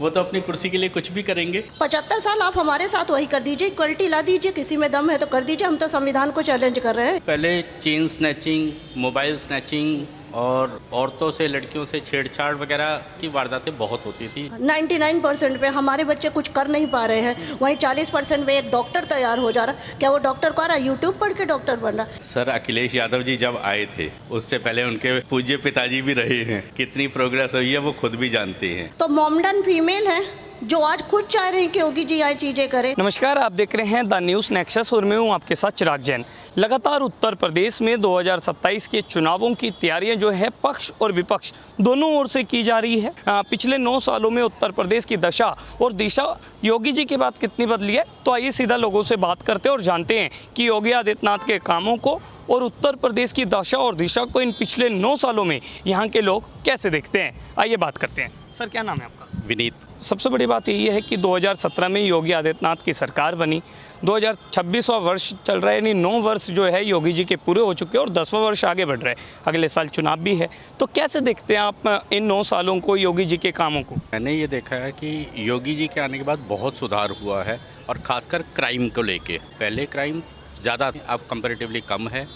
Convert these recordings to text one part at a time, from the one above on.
वो तो अपनी कुर्सी के लिए कुछ भी करेंगे। 75 साल आप हमारे साथ वही कर दीजिए, इक्वलिटी ला दीजिए, किसी में दम है तो कर दीजिए। हम तो संविधान को चैलेंज कर रहे हैं। पहले चेन स्नैचिंग, मोबाइल स्नैचिंग और औरतों से लड़कियों से छेड़छाड़ वगैरह की वारदातें बहुत होती थी। 99% पे हमारे बच्चे कुछ कर नहीं पा रहे हैं, वहीं 40% में एक डॉक्टर तैयार हो जा रहा। क्या वो डॉक्टर को आ रहा है? यूट्यूब पढ़ के डॉक्टर बन रहा। सर अखिलेश यादव जी जब आए थे उससे पहले उनके पूज्य पिताजी भी रहे हैं। कितनी प्रोग्रेस हुई है वो खुद भी जानते हैं। तो मोमडन फीमेल है जो आज खुद चाह रही कि योगी जी आए चीजें करे। नमस्कार, आप देख रहे हैं द न्यूज़ नेक्सस और मैं हूं आपके साथ चिराग जैन। लगातार उत्तर प्रदेश में 2027 के चुनावों की तैयारियां जो है पक्ष और विपक्ष दोनों ओर से की जा रही है। पिछले 9 सालों में उत्तर प्रदेश की दशा और दिशा योगी जी के बाद कितनी बदली है, तो आइए सीधा लोगों से बात करते हैं और जानते हैं कि योगी आदित्यनाथ के कामों को और उत्तर प्रदेश की दशा और दिशा को इन पिछले 9 सालों में यहाँ के लोग कैसे देखते हैं। आइए बात करते हैं। सर क्या नाम है आपका? विनीत। सबसे बड़ी बात यही है कि 2017 में योगी आदित्यनाथ की सरकार बनी, 2026वां वर्ष चल रहा है, यानी 9 वर्ष जो है योगी जी के पूरे हो चुके हैं और 10वां वर्ष आगे बढ़ रहा है। अगले साल चुनाव भी है, तो कैसे देखते हैं आप इन 9 सालों को, योगी जी के कामों को? मैंने ये देखा है कि योगी जी के आने के बाद बहुत सुधार हुआ है और खासकर क्राइम को लेके। पहले क्राइम ज़्यादा अब कंपैरेटिवली कम है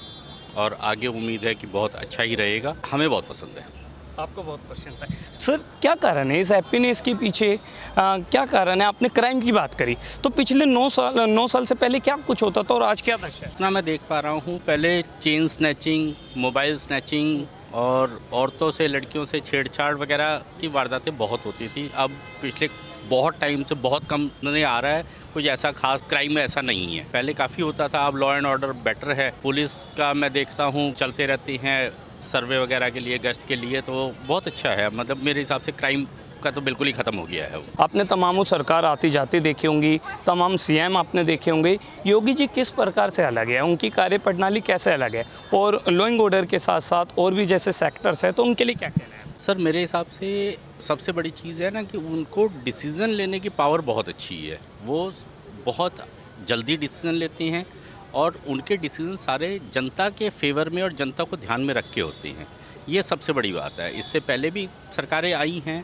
और आगे उम्मीद है कि बहुत अच्छा ही रहेगा। हमें बहुत पसंद है। आपको बहुत पसंद है। सर क्या कारण है इस हैप्पीनेस के पीछे? क्या कारण है? आपने क्राइम की बात करी, तो पिछले 9 साल से पहले क्या कुछ होता था और आज क्या दशा है? इतना मैं देख पा रहा हूँ, पहले चेन स्नैचिंग, मोबाइल स्नैचिंग और औरतों से लड़कियों से छेड़छाड़ वगैरह की वारदातें बहुत होती थी। अब पिछले बहुत टाइम से बहुत कम नहीं आ रहा है। कुछ ऐसा खास क्राइम ऐसा नहीं है। पहले काफ़ी होता था, अब लॉ एंड ऑर्डर बेटर है। पुलिस का मैं देखता हूँ चलते रहती हैं सर्वे वगैरह के लिए, गश्त के लिए, तो बहुत अच्छा है। मतलब मेरे हिसाब से क्राइम का तो बिल्कुल ही ख़त्म हो गया है। आपने तमाम सरकार आती जाती देखी होंगी, तमाम सीएम आपने देखे होंगे। योगी जी किस प्रकार से अलग है? उनकी कार्य प्रणाली कैसे अलग है? और लॉ एंड ऑर्डर के साथ साथ और भी जैसे सेक्टर्स है, तो उनके लिए क्या कहना है? सर मेरे हिसाब से सबसे बड़ी चीज़ है ना कि उनको डिसीज़न लेने की पावर बहुत अच्छी है। वो बहुत जल्दी डिसीज़न लेते हैं और उनके डिसीजन सारे जनता के फेवर में और जनता को ध्यान में रख के होते हैं। ये सबसे बड़ी बात है। इससे पहले भी सरकारें आई हैं,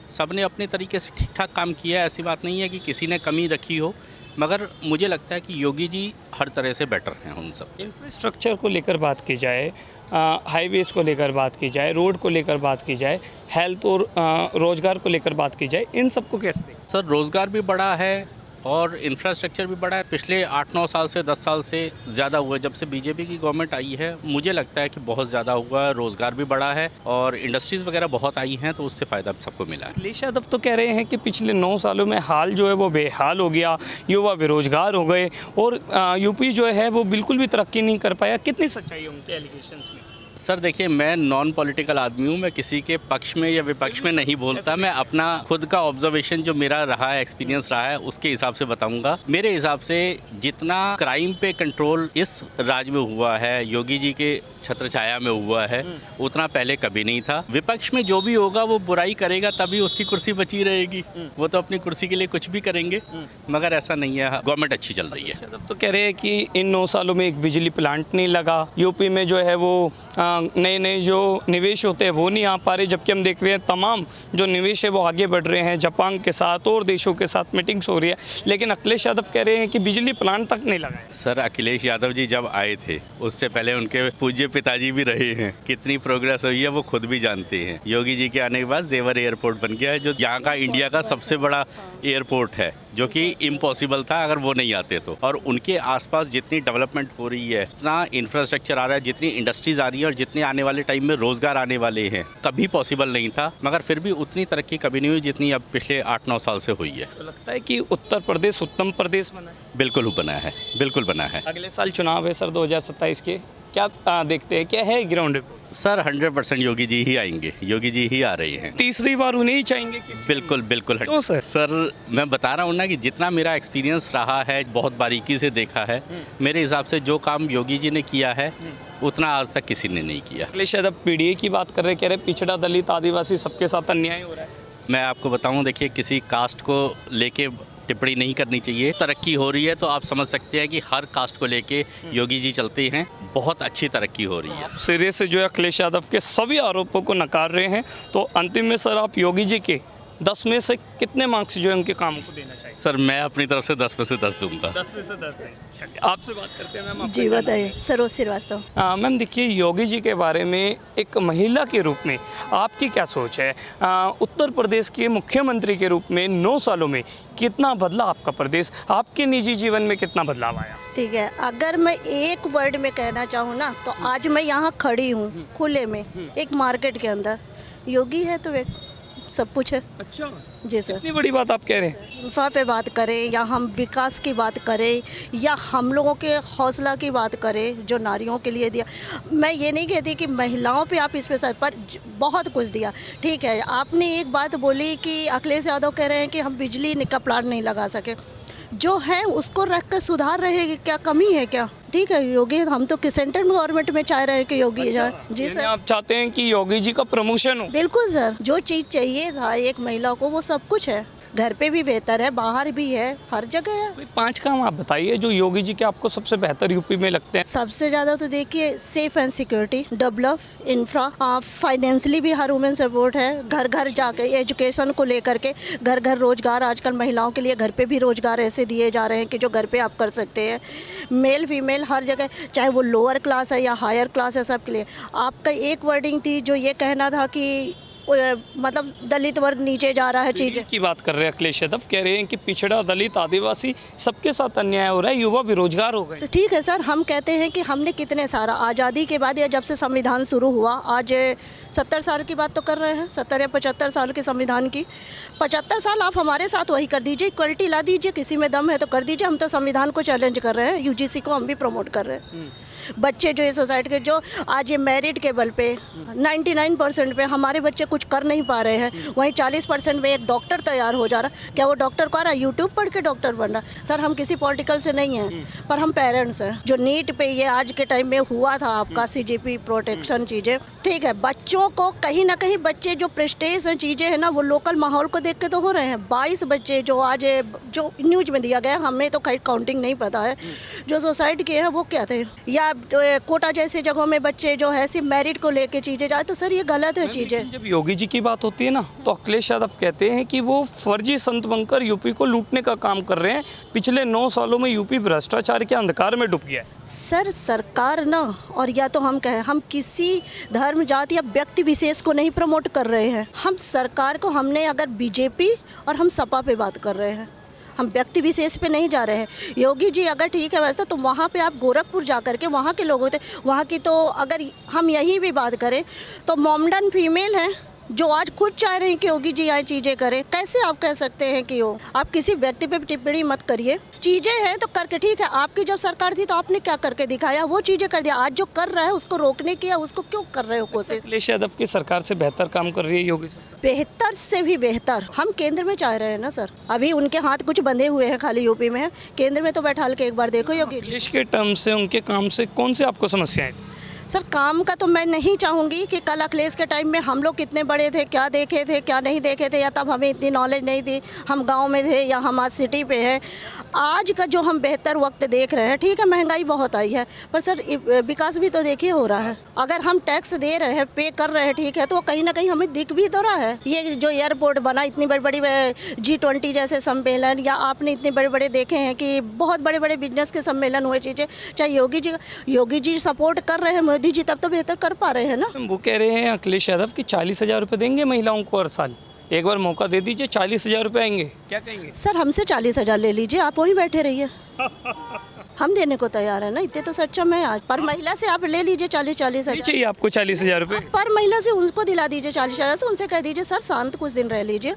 सब ने अपने तरीके से ठीक ठाक काम किया है। ऐसी बात नहीं है कि किसी ने कमी रखी हो, मगर मुझे लगता है कि योगी जी हर तरह से बेटर हैं उन सब। इंफ्रास्ट्रक्चर को लेकर बात की जाए, हाईवेज़ को लेकर बात की जाए, रोड को लेकर बात की जाए, हेल्थ और रोज़गार को लेकर बात की जाए, इन सबको कैसे देखें? सर रोज़गार भी बढ़ा है और इंफ्रास्ट्रक्चर भी बढ़ा है। पिछले 8-9 साल से 10 साल से ज़्यादा हुआ है। जब से बीजेपी की गवर्नमेंट आई है मुझे लगता है कि बहुत ज़्यादा हुआ है। रोज़गार भी बढ़ा है और इंडस्ट्रीज़ वगैरह बहुत आई हैं, तो उससे फ़ायदा सबको मिला है। अखिलेश यादव तो कह रहे हैं कि पिछले 9 सालों में हाल जो है वो बेहाल हो गया, युवा बेरोजगार हो गए और यूपी जो है वो बिल्कुल भी तरक्की नहीं कर पाया। कितनी सच्चाई है उनके एलिगेशंस में? सर देखिए, मैं नॉन पॉलिटिकल आदमी हूँ। मैं किसी के पक्ष में या विपक्ष में नहीं बोलता। मैं अपना खुद का ऑब्जर्वेशन जो मेरा रहा है, एक्सपीरियंस रहा है, उसके हिसाब से बताऊंगा। मेरे हिसाब से जितना क्राइम पे कंट्रोल इस राज्य में हुआ है, योगी जी के छत्र छाया में हुआ है, उतना पहले कभी नहीं था। विपक्ष में जो भी होगा वो बुराई करेगा, तभी उसकी कुर्सी बची रहेगी। वो तो अपनी कुर्सी के लिए कुछ भी करेंगे, मगर ऐसा नहीं है। गवर्नमेंट अच्छी चल रही है। तो कह रहे हैं कि इन 9 सालों में एक बिजली प्लांट नहीं लगा, यूपी में जो है वो नए नए जो निवेश होते हैं वो नहीं आ पा रहे, जबकि हम देख रहे हैं तमाम जो निवेश है वो आगे बढ़ रहे हैं। जापान के साथ और देशों के साथ मीटिंग्स हो रही है, लेकिन अखिलेश यादव कह रहे हैं कि बिजली प्लांट तक नहीं लगा है। सर अखिलेश यादव जी जब आए थे उससे पहले उनके पूज्य पिताजी भी रहे हैं। कितनी प्रोग्रेस हुई है वो खुद भी जानते हैं। योगी जी के आने के बाद जेवर एयरपोर्ट बन गया है, जो यहाँ का इंडिया का सबसे बड़ा एयरपोर्ट है, जो कि इम्पॉसिबल था अगर वो नहीं आते तो। और उनके आसपास जितनी डेवलपमेंट हो रही है, जितना इंफ्रास्ट्रक्चर आ रहा है, जितनी इंडस्ट्रीज आ रही है और जितने आने वाले टाइम में रोजगार आने वाले हैं, कभी पॉसिबल नहीं था। मगर फिर भी उतनी तरक्की कभी नहीं हुई जितनी अब पिछले 8-9 साल से हुई है। तो लगता है कि उत्तर प्रदेश उत्तम प्रदेश बना है। बिल्कुल बना है, बिल्कुल बना है। अगले साल चुनाव है सर 2027 के, क्या देखते हैं, क्या है ground report? Sir 100% Yogi ji ही आएंगे, योगी जी ही आ रही हैं। तीसरी बार उन्हें ही चाहेंगे? बिल्कुल बिल्कुल। क्यों सर? सर मैं बता रहा हूँ ना कि जितना मेरा एक्सपीरियंस रहा है, बहुत बारीकी से देखा है, मेरे हिसाब से जो काम योगी जी ने किया है उतना आज तक किसी ने नहीं किया। अखिलेश यादव पीडीए की बात कर रहे, कह रहे पिछड़ा, दलित, आदिवासी सबके साथ अन्याय हो रहा है। मैं आपको बताऊं, देखिए किसी कास्ट को लेके टिप्पणी नहीं करनी चाहिए। तरक्की हो रही है तो आप समझ सकते हैं कि हर कास्ट को लेके योगी जी चलते हैं। बहुत अच्छी तरक्की हो रही है। सिरे से जो है अखिलेश यादव के सभी आरोपों को नकार रहे हैं, तो अंतिम में सर आप योगी जी के 10 में से कितने मार्क्स जो है उनके काम को देना चाहिए? सर मैं अपनी तरफ से 10 में से 10 दूंगा। 10 में से 10 दें। चलिए आपसे बात करते हैं मैम। जी बताइए। सरोज श्रीवास्तव। मैम देखिए, योगी जी के बारे में एक महिला के रूप में आपकी क्या सोच है? उत्तर प्रदेश के मुख्यमंत्री के रूप में 9 सालों में कितना बदला आपका प्रदेश, आपके निजी जीवन में कितना बदलाव आया? ठीक है, अगर मैं एक वर्ड में कहना चाहूँ ना तो आज मैं यहाँ खड़ी हूँ खुले में एक मार्केट के अंदर। योगी है तो वे सब कुछ है। अच्छा जी सर। इतनी बड़ी बात आप कह रहे हैं? इंफ्रा पे बात करें या हम विकास की बात करें या हम लोगों के हौसला की बात करें जो नारियों के लिए दिया। मैं ये नहीं कहती कि महिलाओं पे आप इस पे सर, पर बहुत कुछ दिया। ठीक है, आपने एक बात बोली कि अखिलेश यादव कह रहे हैं कि हम बिजली का प्लांट नहीं लगा सके। जो है उसको रख कर सुधार रहे, क्या कमी है क्या? ठीक है, योगी हम तो सेंटर में गवर्नमेंट में चाह रहे हैं कि योगी जाए। जी यानी सर, आप चाहते हैं कि योगी जी का प्रमोशन हो? बिल्कुल सर, जो चीज़ चाहिए था एक महिला को वो सब कुछ है। घर पे भी बेहतर है, बाहर भी है, हर जगह है। कोई 5 काम आप बताइए जो योगी जी के आपको सबसे बेहतर यूपी में लगते हैं। सबसे ज़्यादा तो देखिए safe and security, develop, infra, financially भी हर वुमेन सपोर्ट है। घर घर जाके एजुकेशन को लेकर के घर घर रोजगार, आजकल महिलाओं के लिए घर पे भी रोजगार ऐसे दिए जा रहे हैं कि जो घर पे आप कर सकते हैं। मेल फीमेल हर जगह, चाहे वो लोअर क्लास है या हायर क्लास है, सबके लिए। आपका एक वर्डिंग थी जो ये कहना था कि मतलब दलित वर्ग नीचे जा रहा है चीज़ें की बात कर रहे हैं अखिलेश यादव, कह रहे हैं कि पिछड़ा, दलित, आदिवासी सबके साथ अन्याय हो रहा है, युवा बेरोजगार हो गए। तो ठीक है सर, हम कहते हैं कि हमने कितने सारा आज़ादी के बाद या जब से संविधान शुरू हुआ, आज 70 साल की बात तो कर रहे हैं, 70 या 75 साल के संविधान की। 75 साल आप हमारे साथ वही कर दीजिए, इक्वलिटी ला दीजिए, किसी में दम है तो कर दीजिए। हम तो संविधान को चैलेंज कर रहे हैं, यूजीसी को हम भी प्रमोट कर रहे हैं। बच्चे जो ये सोसाइटी के जो आज ये मेरिट के बल पे 99% पे हमारे बच्चे कुछ कर नहीं पा रहे हैं, वहीं 40% में एक डॉक्टर तैयार हो जा रहा। क्या वो डॉक्टर को आ रहा है? यूट्यूब पढ़ के डॉक्टर बन रहा। सर हम किसी पॉलिटिकल से नहीं हैं, पर हम पेरेंट्स हैं। जो नीट पे ये आज के टाइम में हुआ था आपका CGP प्रोटेक्शन चीज़ें, ठीक है, बच्चों को कहीं ना कहीं बच्चे जो प्रेस्टेज हैं चीज़ें हैं ना, वो लोकल माहौल को देख के तो हो रहे हैं। 22 बच्चे जो आज जो न्यूज़ में दिया गया, हमें तो खैर काउंटिंग नहीं पता है, जो सुसाइड किए हैं वो क्या थे, या कोटा जैसी जगहों में बच्चे जो है सिर्फ मेरिट को लेके चीज़ें जाए, तो सर ये गलत है चीज़ें। जब योगी जी की बात होती है ना, तो अखिलेश यादव कहते हैं कि वो फर्जी संत बनकर यूपी को लूटने का काम कर रहे हैं। पिछले 9 सालों में यूपी भ्रष्टाचार के अंधकार में डूब गया है। सर सरकार ना, और या तो हम कहें हम किसी धर्म, जाति या व्यक्ति विशेष को नहीं प्रमोट कर रहे हैं। हम सरकार को, हमने अगर बीजेपी और हम सपा पे बात कर रहे हैं, हम व्यक्ति विशेष पे नहीं जा रहे हैं। योगी जी अगर ठीक है वैसे तो वहाँ पे आप गोरखपुर जा कर के वहाँ के लोग होते, वहाँ की तो अगर हम यही भी बात करें तो मोमडन फीमेल हैं जो आज खुद चाह रहे हैं कि योगी जी आए चीज़ें करें। कैसे आप कह सकते हैं कि वो, आप किसी व्यक्ति पे टिप्पणी मत करिए। चीज़ें हैं तो करके, ठीक है, आपकी जब सरकार थी तो आपने क्या करके दिखाया, वो चीज़ें कर दिया। आज जो कर रहा है उसको रोकने की, या उसको क्यों कर रहे हो कोशिश? अखिलेश यादव की सरकार से बेहतर काम कर रही है योगी सरकार। बेहतर से भी बेहतर हम केंद्र में चाह रहे हैं ना सर। अभी उनके हाथ कुछ बंधे हुए हैं, खाली यूपी में है, केंद्र में तो बैठा के एक बार देखो योगी जी। अखिलेश के टर्म से, उनके काम से कौन से आपको समस्याएं? सर काम का तो मैं नहीं चाहूँगी कि कल अखिलेश के टाइम में हम लोग कितने बड़े थे, क्या देखे थे, क्या नहीं देखे थे, या तब हमें इतनी नॉलेज नहीं थी, हम गांव में थे या हम आज सिटी पे हैं। आज का जो हम बेहतर वक्त देख रहे हैं, ठीक है महंगाई बहुत आई है, पर सर विकास भी तो देखिए हो रहा है। अगर हम टैक्स दे रहे हैं, पे कर रहे हैं, ठीक है, तो वो कहीं ना कहीं हमें दिख भी तो रहा है। ये जो एयरपोर्ट बना, इतनी बड़ी बड़ी G20 जैसे सम्मेलन, या आपने इतने बड़े बड़े देखे हैं कि बहुत बड़े बड़े बिजनेस के सम्मेलन हुए, चीज़ें चाहे योगी जी सपोर्ट कर रहे हैं, मोदी जी तब तो बेहतर कर पा रहे हैं ना। वो कह रहे हैं अखिलेश यादव कि 40,000 रुपये देंगे महिलाओं को हर साल, एक बार मौका दे दीजिए, 40,000 रुपये आएंगे। क्या कहेंगे? सर हमसे 40,000 ले लीजिए, आप वहीं बैठे रहिए। हम देने को तैयार है ना, इतने तो सक्षम है आज। पर महिला से आप ले लीजिए 40,000 चाहिए आपको 40,000 रुपये पर महिला से, उनको दिला दीजिए 40,000 से। उनसे कह दीजिए सर शांत कुछ दिन रह लीजिए,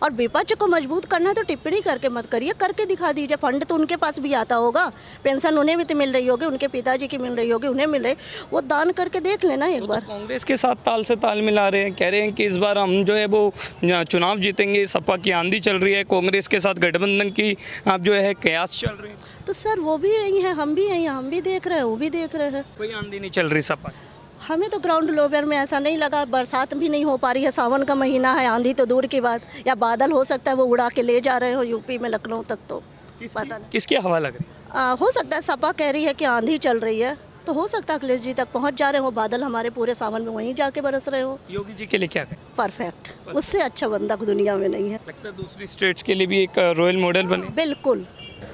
और विपक्ष को मजबूत करना है तो टिप्पणी करके मत करिए, करके दिखा दीजिए। फंड तो उनके पास भी आता होगा, पेंशन उन्हें भी तो मिल रही होगी, उनके पिताजी की मिल रही होगी, उन्हें मिल रही, वो दान करके देख लेना एक बार। कांग्रेस के साथ ताल से ताल मिला रहे हैं, कह रहे हैं कि इस बार हम जो है वो चुनाव जीतेंगे, सपा की आंधी चल रही है, कांग्रेस के साथ गठबंधन की आप जो है कयास चल रही है। तो सर वो भी यही है, हम भी यही हैं, हम भी देख रहे हैं, वो भी देख रहे हैं। कोई आंधी नहीं चल रही सपा? हमें तो ग्राउंड लेवल में ऐसा नहीं लगा। बरसात भी नहीं हो पा रही है, सावन का महीना है, आंधी तो दूर की बात, या बादल हो सकता है वो उड़ा के ले जा रहे हो यूपी में, लखनऊ तक, तो पता नहीं किसकी हवा लग रही है? हो सकता है सपा कह रही है कि आंधी चल रही है, तो हो सकता है अखिलेश जी तक पहुंच जा रहे हो, बादल हमारे पूरे सावन में वहीं जाके बरस रहे हो। योगी जी के लिए क्या कहें? परफेक्ट, उससे अच्छा बंदा दुनिया में नहीं है। लगता है दूसरी स्टेट्स के लिए भी एक रोल मॉडल बने। बिल्कुल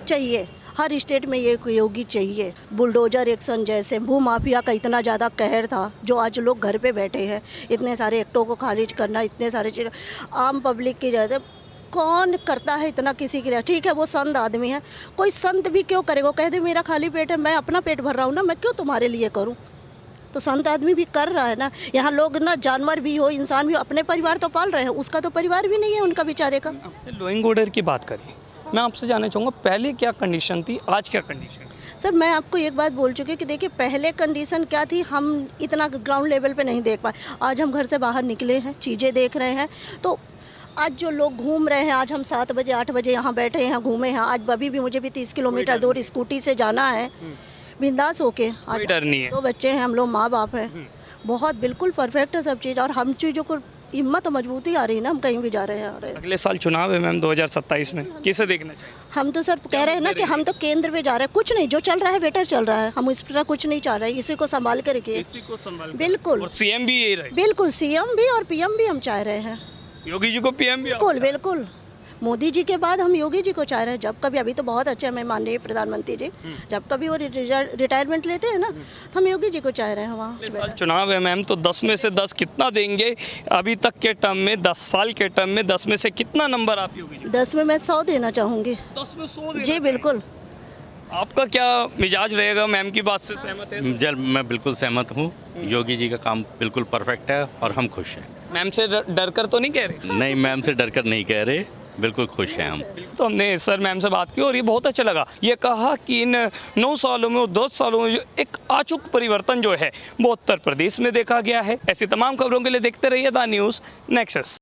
चाहिए, हर स्टेट में ये योगी चाहिए। बुलडोजर एक्शन जैसे भू माफिया का इतना ज़्यादा कहर था, जो आज लोग घर पे बैठे हैं, इतने सारे एक्टों को खारिज करना, इतने सारे चीज़ आम पब्लिक की ज़्यादा कौन करता है इतना किसी के लिए। ठीक है वो संत आदमी है, कोई संत भी क्यों करेगा, कह दे मेरा खाली पेट है, मैं अपना पेट भर रहा हूँ ना, मैं क्यों तुम्हारे लिए करूँ। तो संत आदमी भी कर रहा है ना। यहाँ लोग ना जानवर भी हो, इंसान भी हो, अपने परिवार तो पाल रहे हैं, उसका तो परिवार भी नहीं है उनका बेचारे का। लोइंग ऑर्डर की बात करें, मैं आपसे जानना चाहूँगा पहले क्या कंडीशन थी, आज क्या कंडीशन है? सर मैं आपको एक बात बोल चुकी कि देखिए पहले कंडीशन क्या थी, हम इतना ग्राउंड लेवल पे नहीं देख पाए। आज हम घर से बाहर निकले हैं, चीज़ें देख रहे हैं, तो आज जो लोग घूम रहे हैं, आज हम 7 बजे 8 बजे यहाँ बैठे हैं, घूमे हैं। आज अभी भी मुझे भी 30 किलोमीटर दूर स्कूटी से जाना है, बिंदास होके। आज कोई डर नहीं है। 2 बच्चे हैं, हम लोग माँ बाप हैं, बहुत बिल्कुल परफेक्ट है सब चीज़। और हम चीज़ों को हिम्मत और मजबूती आ रही है ना, हम कहीं भी जा रहे हैं आ रहे हैं। अगले साल चुनाव है मैम 2027 में, किसे देखना चाहिए? हम तो सर कह रहे हैं ना कि हम तो केंद्र में जा रहे हैं, कुछ नहीं, जो चल रहा है बेटर चल रहा है, हम इस तरह कुछ नहीं चाह रहे, इसी को संभाल के रखिए। इसी को संभाल कर। बिल्कुल और सीएम भी यही रहे, बिल्कुल, सीएम भी और पीएम भी हम चाह रहे हैं। योगी जी को पीएम भी। बिल्कुल बिल्कुल, मोदी जी के बाद हम योगी जी को चाह रहे हैं। जब कभी, अभी तो बहुत अच्छे हमें माननीय प्रधानमंत्री जी, जब कभी वो रिटायरमेंट लेते हैं ना, तो हम योगी जी को चाह रहे हैं वहाँ। अगले साल चुनाव है मैम, तो 10 में से 10 कितना देंगे? अभी तक के टर्म में 10 साल के टर्म में 10 में से कितना नंबर आप योगी जी? 10 में मैं 100 देना चाहूँगी। 10 में 100 जी बिल्कुल। आपका क्या मिजाज रहेगा? मैम की बात से सहमत है? जल मैं बिल्कुल सहमत हूँ, योगी जी का काम बिल्कुल परफेक्ट है और हम खुश हैं। मैम से डर कर तो नहीं कह रहे? नहीं, मैम से डर कर नहीं कह रहे, बिल्कुल खुश हैं हम। तो हमने सर मैम से बात की और ये बहुत अच्छा लगा। ये कहा कि इन 9 सालों में और 10 सालों में जो एक आचुक परिवर्तन जो है वो उत्तर प्रदेश में देखा गया है। ऐसी तमाम खबरों के लिए देखते रहिए द न्यूज़ नेक्सस।